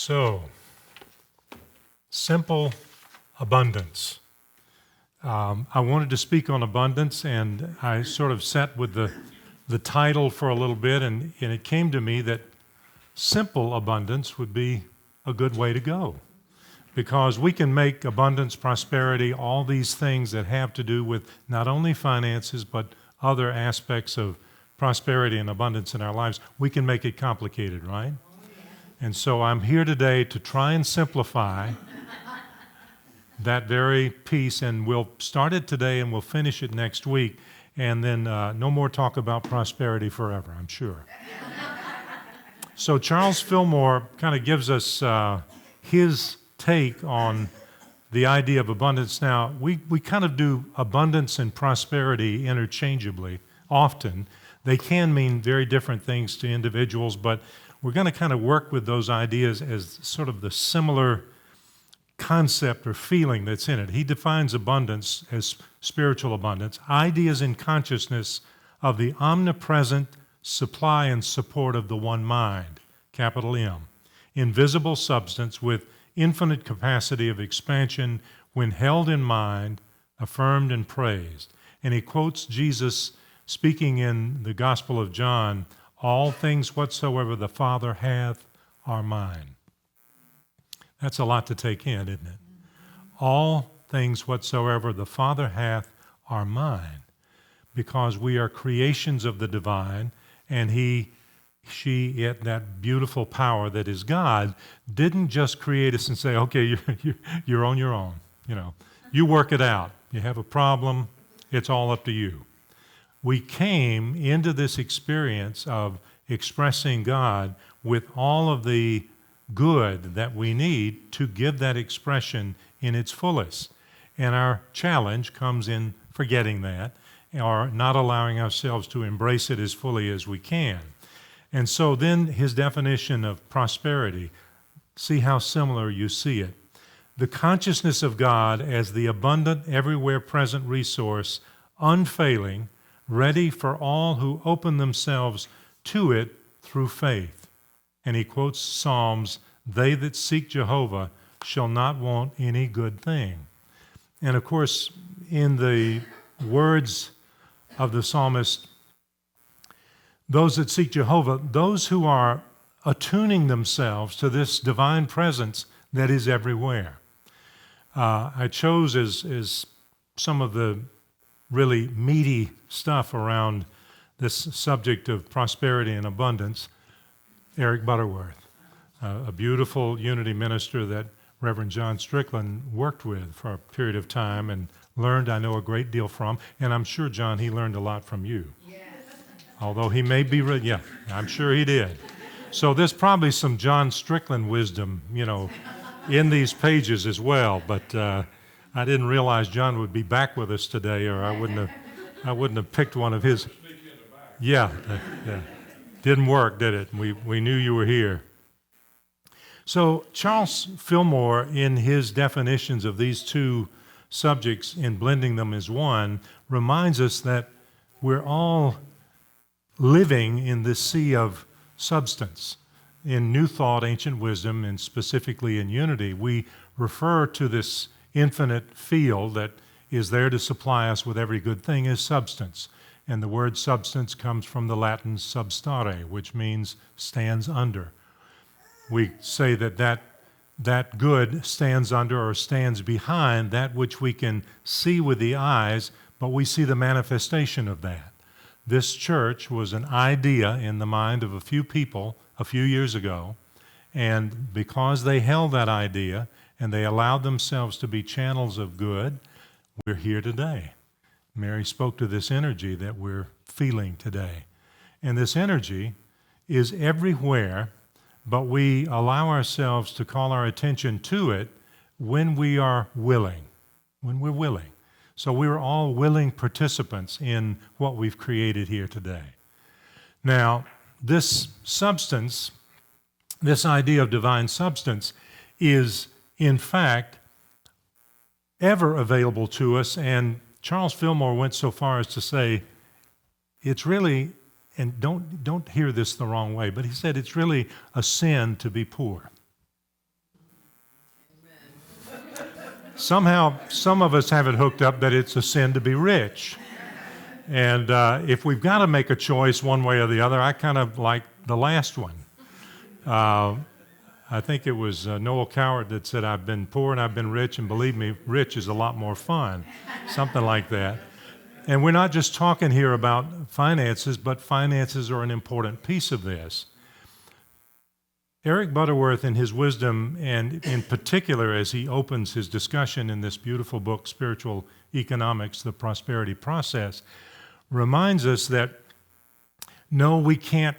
So, simple abundance. I wanted to speak on abundance, and I sort of sat with the title for a little bit, and it came to me that simple abundance would be a good way to go. Because we can make abundance, prosperity, all these things that have to do with not only finances, but other aspects of prosperity and abundance in our lives. We can make it complicated, right? And so I'm here today to try and simplify that very piece, and we'll start it today and we'll finish it next week, and then no more talk about prosperity forever, I'm sure. So Charles Fillmore kind of gives us his take on the idea of abundance. Now, we kind of do abundance and prosperity interchangeably often. They can mean very different things to individuals, but we're going to kind of work with those ideas as sort of the similar concept or feeling that's in it. He defines abundance as spiritual abundance, ideas in consciousness of the omnipresent supply and support of the one mind, capital M, invisible substance with infinite capacity of expansion when held in mind, affirmed and praised. And he quotes Jesus speaking in the Gospel of John, "All things whatsoever the Father hath are mine." That's a lot to take in, isn't it? All things whatsoever the Father hath are mine, because we are creations of the divine, and she, it, that beautiful power that is God, didn't just create us and say, okay, you're on your own. You work it out. You have a problem, it's all up to you. We came into this experience of expressing God with all of the good that we need to give that expression in its fullest. And our challenge comes in forgetting that, or not allowing ourselves to embrace it as fully as we can. And so then his definition of prosperity, see how similar you see it. The consciousness of God as the abundant, everywhere present resource, unfailing, ready for all who open themselves to it through faith. And he quotes Psalms, "They that seek Jehovah shall not want any good thing." And of course, in the words of the psalmist, those that seek Jehovah, those who are attuning themselves to this divine presence that is everywhere. I chose as some of the really meaty stuff around this subject of prosperity and abundance, Eric Butterworth, a beautiful unity minister that Reverend John Strickland worked with for a period of time and learned, I know, a great deal from. And I'm sure, John, he learned a lot from you. Yes. Although he may be, yeah, I'm sure he did. So there's probably some John Strickland wisdom, in these pages as well. But I didn't realize John would be back with us today, or I wouldn't have picked one of his. Yeah. Didn't work, did it? We knew you were here. So Charles Fillmore, in his definitions of these two subjects, in blending them as one, reminds us that we're all living in this sea of substance. In New Thought, Ancient Wisdom, and specifically in Unity, we refer to this infinite field that is there to supply us with every good thing as substance. And the word substance comes from the Latin substare, which means stands under. We say that good stands under or stands behind that which we can see with the eyes, but we see the manifestation of that. This church was an idea in the mind of a few people a few years ago, and because they held that idea and they allowed themselves to be channels of good, we're here today. Mary spoke to this energy that we're feeling today. And this energy is everywhere, but we allow ourselves to call our attention to it when we are willing, when we're willing. So we're all willing participants in what we've created here today. Now, this substance, this idea of divine substance, is in fact ever available to us, and Charles Fillmore went so far as to say it's really, and don't hear this the wrong way, but he said it's really a sin to be poor. somehow some of us have it hooked up that it's a sin to be rich. And if we've got to make a choice one way or the other, I kind of like the last one. I think it was Noel Coward that said, I've been poor and I've been rich, and believe me, rich is a lot more fun. Something like that. And we're not just talking here about finances, but finances are an important piece of this. Eric Butterworth, in his wisdom, and in particular as he opens his discussion in this beautiful book, Spiritual Economics, The Prosperity Process, reminds us that no, we can't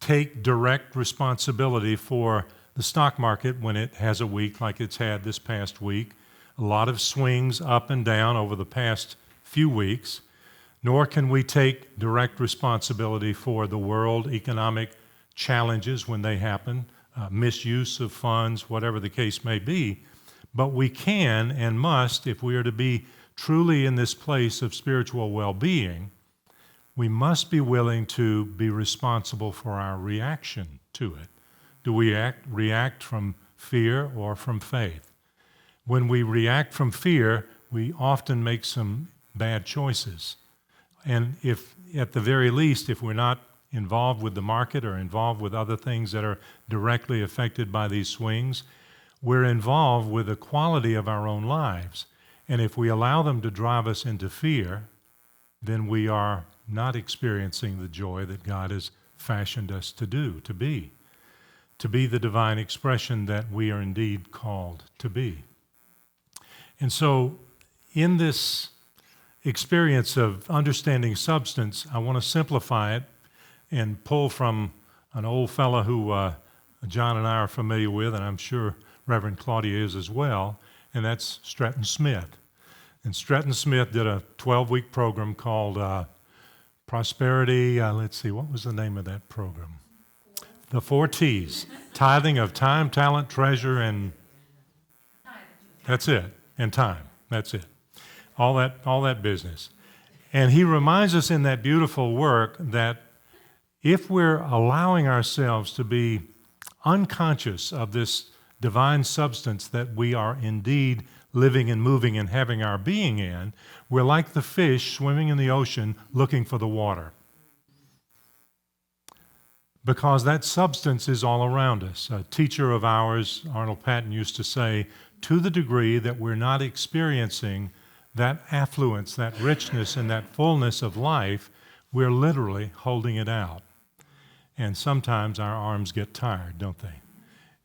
take direct responsibility for the stock market when it has a week like it's had this past week. A lot of swings up and down over the past few weeks. Nor can we take direct responsibility for the world economic challenges when they happen, misuse of funds, whatever the case may be. But we can and must, if we are to be truly in this place of spiritual well-being, we must be willing to be responsible for our reaction to it. Do we react from fear or from faith? When we react from fear, we often make some bad choices. And if, at the very least, if we're not involved with the market or involved with other things that are directly affected by these swings, we're involved with the quality of our own lives. And if we allow them to drive us into fear, then we are not experiencing the joy that God has fashioned us to do, to be the divine expression that we are indeed called to be. And so in this experience of understanding substance, I want to simplify it and pull from an old fellow who John and I are familiar with, and I'm sure Reverend Claudia is as well, and that's Stretton Smith. And Stretton Smith did a 12-week program called Prosperity, what was the name of that program? The 4 T's. Tithing of time, talent, treasure, and that's it. And time. That's it. All that business. And he reminds us in that beautiful work that if we're allowing ourselves to be unconscious of this divine substance that we are indeed living and moving and having our being in, we're like the fish swimming in the ocean looking for the water. Because that substance is all around us. A teacher of ours, Arnold Patton, used to say, to the degree that we're not experiencing that affluence, that richness, and that fullness of life, we're literally holding it out. And sometimes our arms get tired, don't they?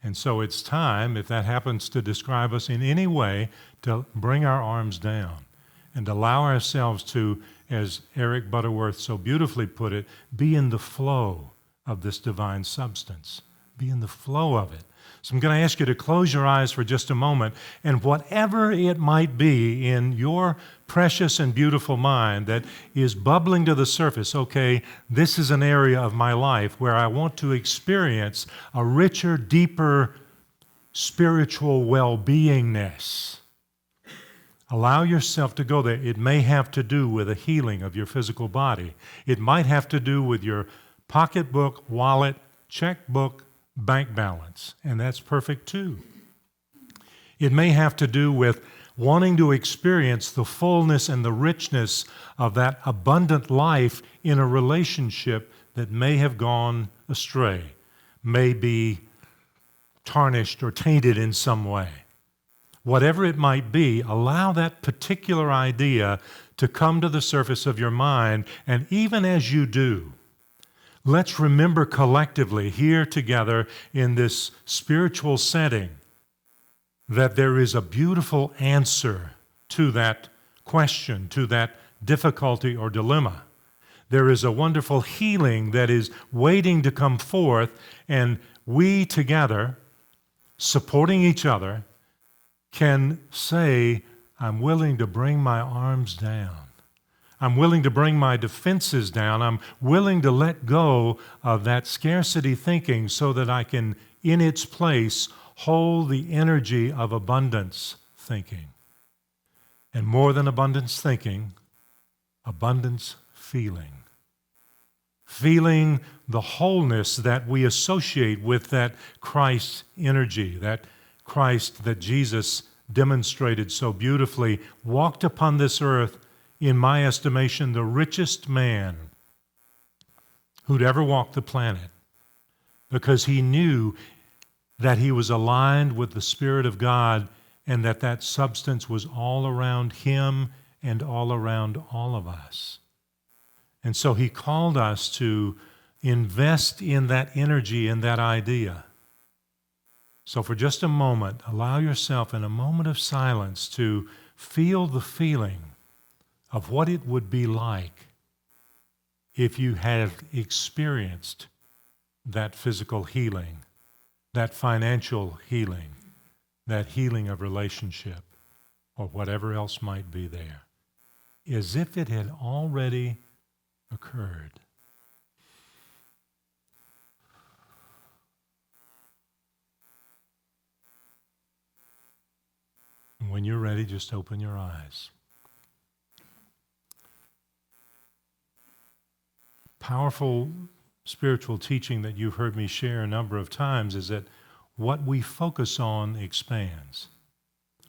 And so it's time, if that happens to describe us in any way, to bring our arms down and allow ourselves to, as Eric Butterworth so beautifully put it, be in the flow of this divine substance. Be in the flow of it. So I'm going to ask you to close your eyes for just a moment, and whatever it might be in your precious and beautiful mind that is bubbling to the surface, okay, this is an area of my life where I want to experience a richer, deeper spiritual well-beingness. Allow yourself to go there. It may have to do with a healing of your physical body. It might have to do with your pocketbook, wallet, checkbook, bank balance, and that's perfect too. It may have to do with wanting to experience the fullness and the richness of that abundant life in a relationship that may have gone astray, may be tarnished or tainted in some way. Whatever it might be, allow that particular idea to come to the surface of your mind, and even as you do, let's remember collectively here together in this spiritual setting that there is a beautiful answer to that question, to that difficulty or dilemma. There is a wonderful healing that is waiting to come forth, and we together, supporting each other, can say, I'm willing to bring my arms down. I'm willing to bring my defenses down. I'm willing to let go of that scarcity thinking so that I can, in its place, hold the energy of abundance thinking. And more than abundance thinking, abundance feeling. Feeling the wholeness that we associate with that Christ energy, that Christ that Jesus demonstrated so beautifully, walked upon this earth, in my estimation, the richest man who'd ever walked the planet, because he knew that he was aligned with the Spirit of God and that that substance was all around him and all around all of us. And so he called us to invest in that energy and that idea. So for just a moment, allow yourself in a moment of silence to feel the feeling of what it would be like if you had experienced that physical healing, that financial healing, that healing of relationship, or whatever else might be there, as if it had already occurred. And when you're ready, just open your eyes. Powerful spiritual teaching that you've heard me share a number of times is that what we focus on expands.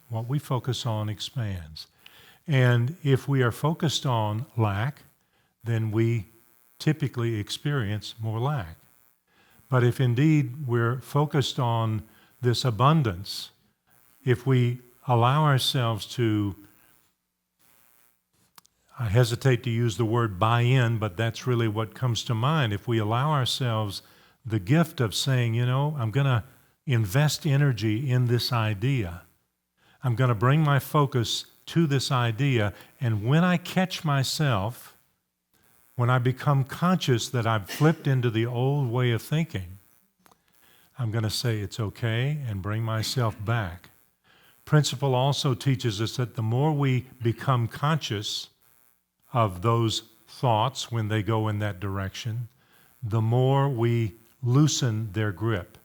What we focus on expands. And if we are focused on lack, then we typically experience more lack. But if indeed we're focused on this abundance, if we allow ourselves to, I hesitate to use the word buy in, but that's really what comes to mind. If we allow ourselves the gift of saying, I'm going to invest energy in this idea. I'm going to bring my focus to this idea. And when I catch myself, when I become conscious that I've flipped into the old way of thinking, I'm going to say it's okay and bring myself back. Principle also teaches us that the more we become conscious of those thoughts when they go in that direction, the more we loosen their grip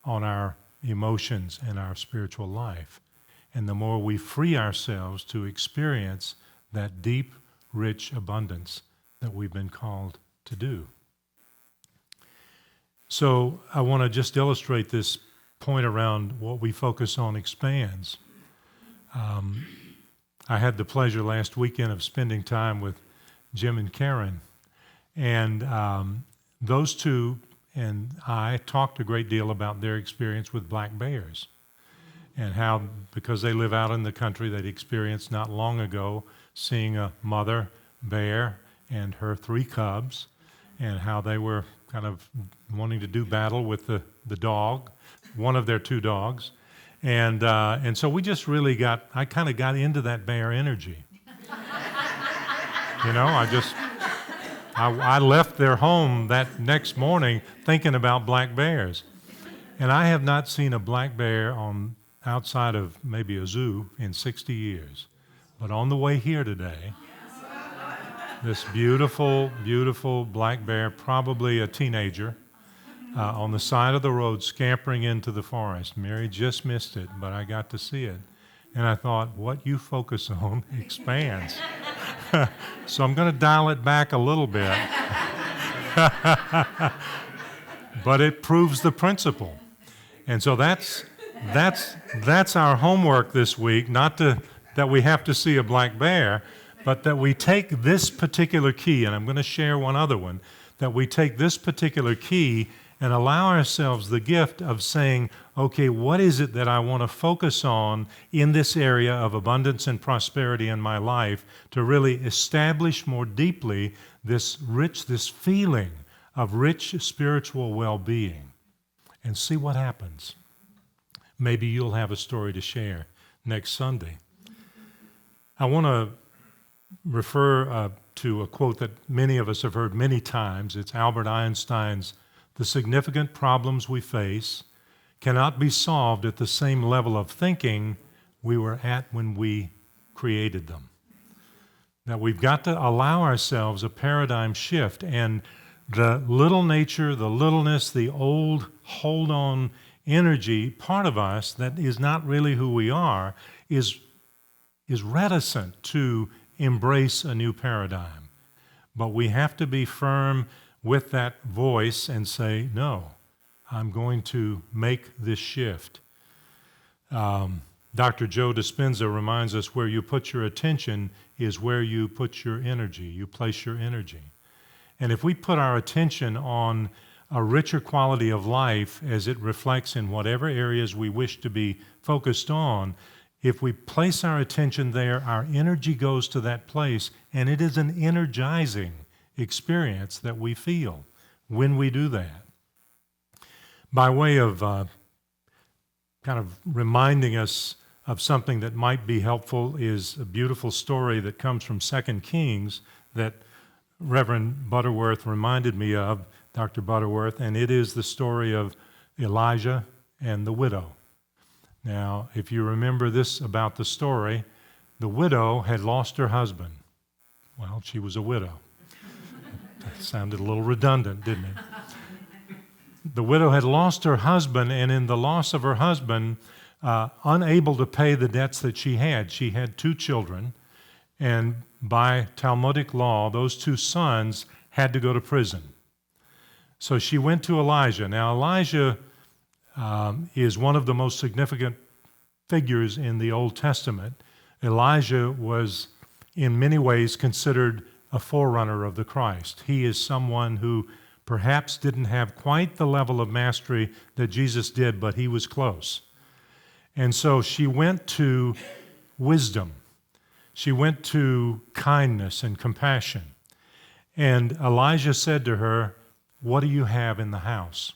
on our emotions and our spiritual life. And the more we free ourselves to experience that deep, rich abundance that we've been called to do. So I want to just illustrate this point around what we focus on expands. I had the pleasure last weekend of spending time with Jim and Karen, and those two and I talked a great deal about their experience with black bears and how, because they live out in the country, they'd experienced not long ago seeing a mother bear and her 3 cubs, and how they were kind of wanting to do battle with the dog, one of their 2 dogs. And so we just really I kind of got into that bear energy. I left their home that next morning thinking about black bears. And I have not seen a black bear outside of maybe a zoo in 60 years. But on the way here today, this beautiful, beautiful black bear, probably a teenager, on the side of the road scampering into the forest. Mary just missed it, but I got to see it. And I thought, what you focus on expands. So I'm going to dial it back a little bit. But it proves the principle. And so that's our homework this week, not that we have to see a black bear, but that we take this particular key, and I'm going to share one other one, that we take this particular key and allow ourselves the gift of saying, okay, what is it that I want to focus on in this area of abundance and prosperity in my life to really establish more deeply this feeling of rich spiritual well-being, and see what happens. Maybe you'll have a story to share next Sunday. I want to refer to a quote that many of us have heard many times. It's Albert Einstein's, "The significant problems we face cannot be solved at the same level of thinking we were at when we created them." Now we've got to allow ourselves a paradigm shift, and the little nature, the littleness, the old hold-on energy part of us that is not really who we are is reticent to embrace a new paradigm. But we have to be firm with that voice and say, no, I'm going to make this shift. Dr. Joe Dispenza reminds us where you put your attention is where you put your energy. You place your energy. And if we put our attention on a richer quality of life as it reflects in whatever areas we wish to be focused on, if we place our attention there, our energy goes to that place, and it is an energizing experience that we feel when we do that. By way of kind of reminding us of something that might be helpful is a beautiful story that comes from 2 Kings that Reverend Butterworth reminded me of, Dr. Butterworth, and it is the story of Elijah and the widow. Now, if you remember this about the story, the widow had lost her husband. Well, she was a widow. That sounded a little redundant, didn't it? The widow had lost her husband, and in the loss of her husband, unable to pay the debts that she had 2 children, and by Talmudic law, those 2 sons had to go to prison. So she went to Elijah. Now, Elijah is one of the most significant figures in the Old Testament. Elijah was, in many ways, considered a forerunner of the Christ. He is someone who perhaps didn't have quite the level of mastery that Jesus did, but he was close. And so she went to wisdom. She went to kindness and compassion. And Elijah said to her, "What do you have in the house?"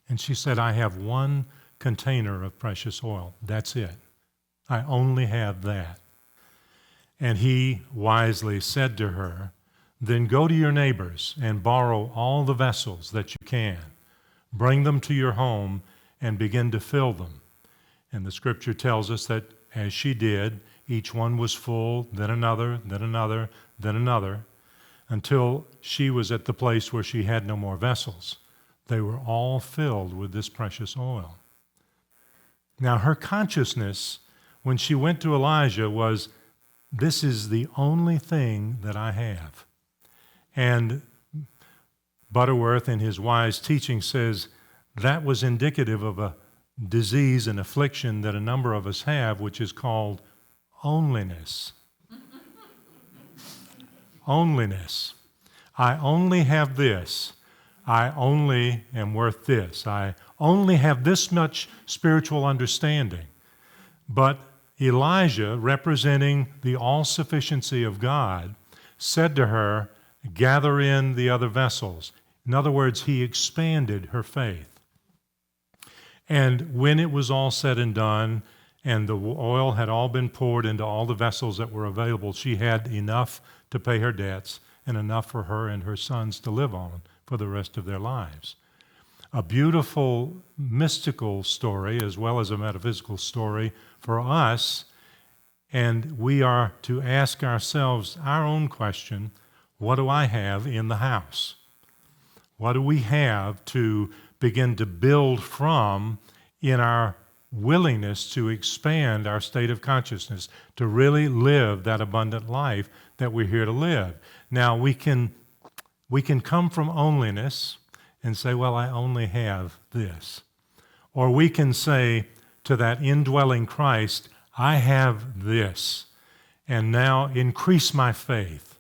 And she said, "I have 1 container of precious oil. That's it. I only have that." And he wisely said to her, "Then go to your neighbors and borrow all the vessels that you can. Bring them to your home and begin to fill them." And the scripture tells us that as she did, each one was full, then another, then another, then another, until she was at the place where she had no more vessels. They were all filled with this precious oil. Now, her consciousness when she went to Elijah was, this is the only thing that I have. And Butterworth, in his wise teaching, says that was indicative of a disease and affliction that a number of us have, which is called onlyness. Onlyness. I only have this. I only am worth this. I only have this much spiritual understanding. But Elijah, representing the all-sufficiency of God, said to her, "Gather in the other vessels." In other words, he expanded her faith. And when it was all said and done, and the oil had all been poured into all the vessels that were available, she had enough to pay her debts and enough for her and her sons to live on for the rest of their lives. A beautiful mystical story as well as a metaphysical story for us, and we are to ask ourselves our own question, what do I have in the house? What do we have to begin to build from in our willingness to expand our state of consciousness, to really live that abundant life that we're here to live? Now, we can come from onlyness and say, well, I only have this. Or we can say to that indwelling Christ, I have this, and now increase my faith,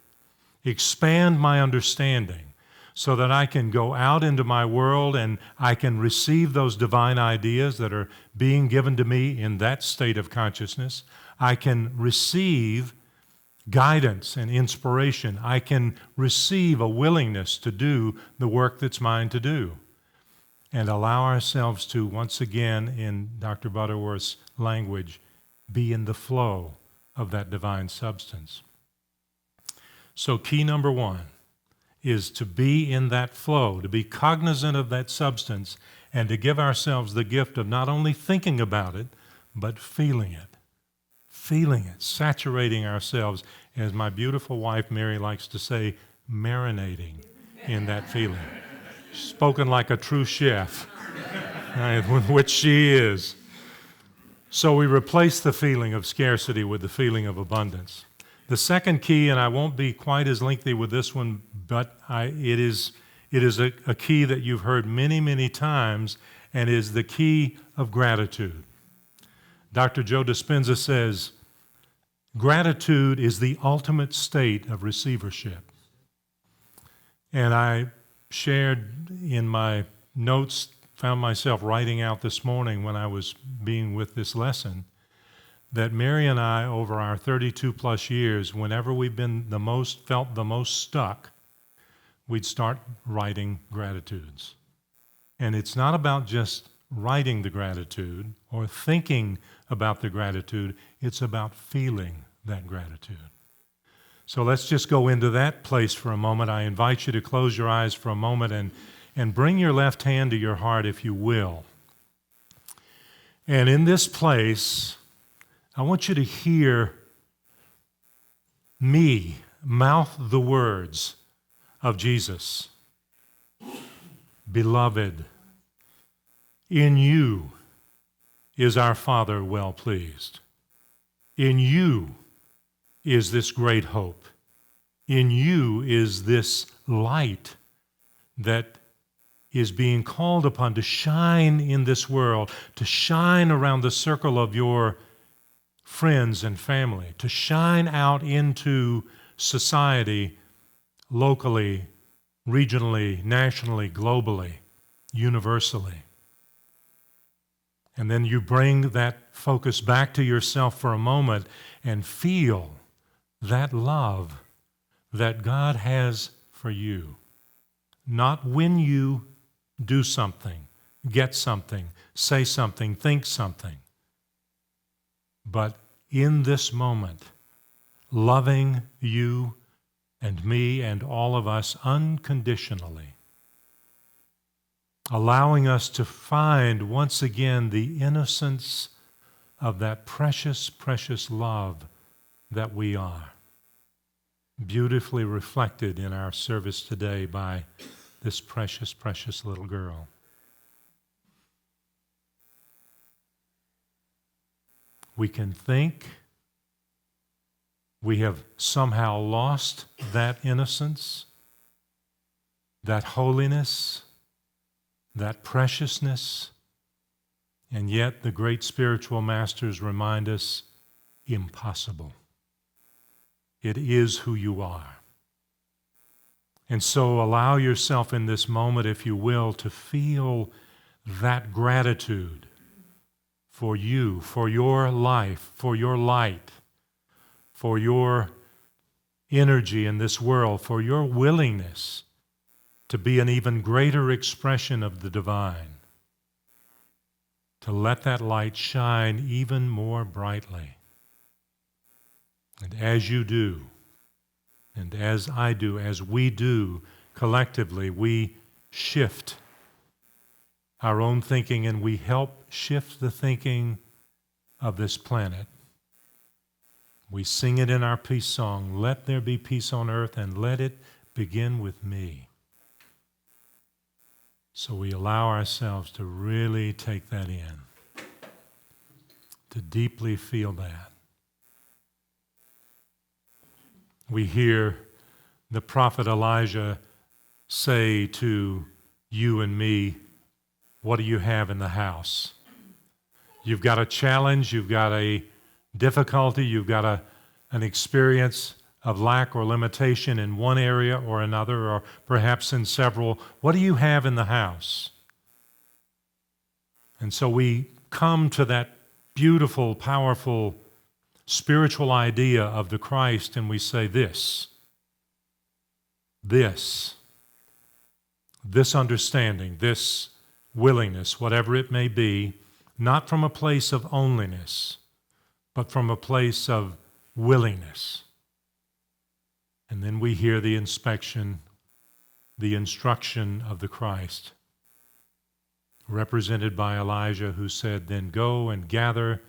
expand my understanding, so that I can go out into my world and I can receive those divine ideas that are being given to me in that state of consciousness. I can receive guidance and inspiration. I can receive a willingness to do the work that's mine to do, and allow ourselves to, once again, in Dr. Butterworth's language, be in the flow of that divine substance. So key number 1 is to be in that flow, to be cognizant of that substance, and to give ourselves the gift of not only thinking about it, but feeling it, saturating ourselves, as my beautiful wife Mary likes to say, marinating in that feeling. Spoken like a true chef, which she is. So we replace the feeling of scarcity with the feeling of abundance. The second key, and I won't be quite as lengthy with this one, but it is a key that you've heard many, many times, and is the key of gratitude. Dr. Joe Dispenza says, gratitude is the ultimate state of receivership. And I shared in my notes, found myself writing out this morning when I was being with this lesson, that Mary and I, over our 32 plus years, whenever we've been felt the most stuck, we'd start writing gratitudes. And it's not about just writing the gratitude or thinking about the gratitude, it's about feeling that gratitude. So let's just go into that place for a moment. I invite you to close your eyes for a moment and bring your left hand to your heart, if you will. And in this place, I want you to hear me mouth the words of Jesus. Beloved, in you is our Father well pleased. In you is this great hope. In you is this light that is being called upon to shine in this world, to shine around the circle of your friends and family, to shine out into society locally, regionally, nationally, globally, universally. And then you bring that focus back to yourself for a moment and feel that love that God has for you. Not when you do something, get something, say something, think something, but in this moment, loving you and me and all of us unconditionally, allowing us to find once again the innocence of that precious, precious love that we are, beautifully reflected in our service today by this precious, precious little girl. We can think we have somehow lost that innocence, that holiness, that preciousness, and yet the great spiritual masters remind us, impossible. It is who you are. And so allow yourself in this moment, if you will, to feel that gratitude for you, for your life, for your light, for your energy in this world, for your willingness to be an even greater expression of the divine, to let that light shine even more brightly. And as you do, and as I do, as we do collectively, we shift our own thinking and we help shift the thinking of this planet. We sing it in our peace song, let there be peace on earth and let it begin with me. So we allow ourselves to really take that in, to deeply feel that. We hear the prophet Elijah say to you and me, what do you have in the house? You've got a challenge, you've got a difficulty, you've got an experience of lack or limitation in one area or another, or perhaps in several. What do you have in the house? And so we come to that beautiful, powerful, spiritual idea of the Christ, and we say this understanding, this willingness, whatever it may be, not from a place of onlyness, but from a place of willingness. And then we hear the instruction of the Christ, represented by Elijah, who said, then go and gather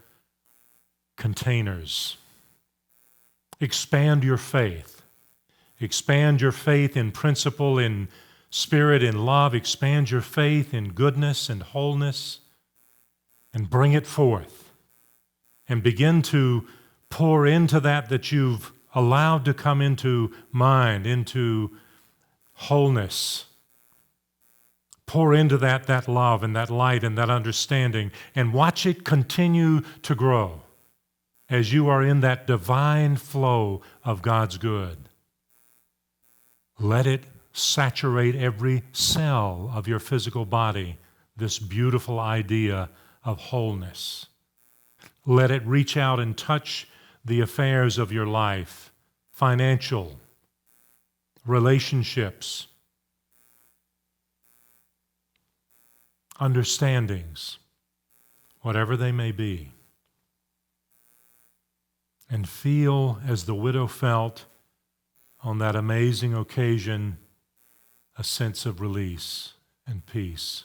containers. Expand your faith. Expand your faith in principle, in spirit, in love. Expand your faith in goodness and wholeness, and bring it forth. And begin to pour into that you've allowed to come into mind, into wholeness. Pour into that love and that light and that understanding, and watch it continue to grow as you are in that divine flow of God's good. Let it saturate every cell of your physical body, this beautiful idea of wholeness. Let it reach out and touch the affairs of your life, financial, relationships, understandings, whatever they may be. And feel, as the widow felt on that amazing occasion, a sense of release and peace.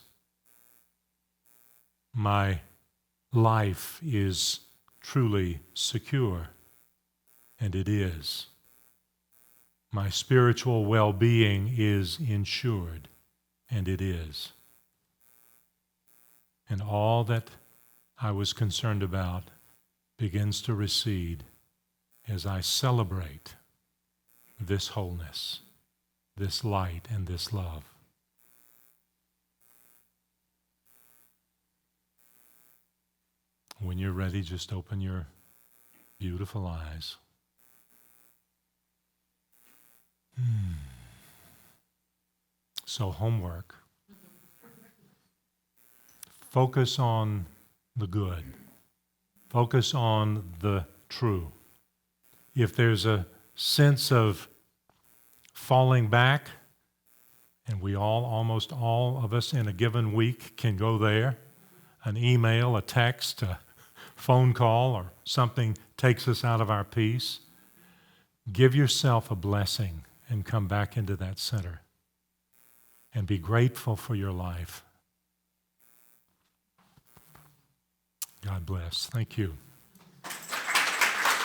My life is truly secure, and it is. My spiritual well-being is insured, and it is. And all that I was concerned about begins to recede as I celebrate this wholeness, this light, and this love. When you're ready, just open your beautiful eyes. So, homework. Focus on the good. Focus on the true. If there's a sense of falling back, and we almost all of us in a given week can go there, an email, a text, a phone call, or something takes us out of our peace, give yourself a blessing and come back into that center. And be grateful for your life. God bless. Thank you.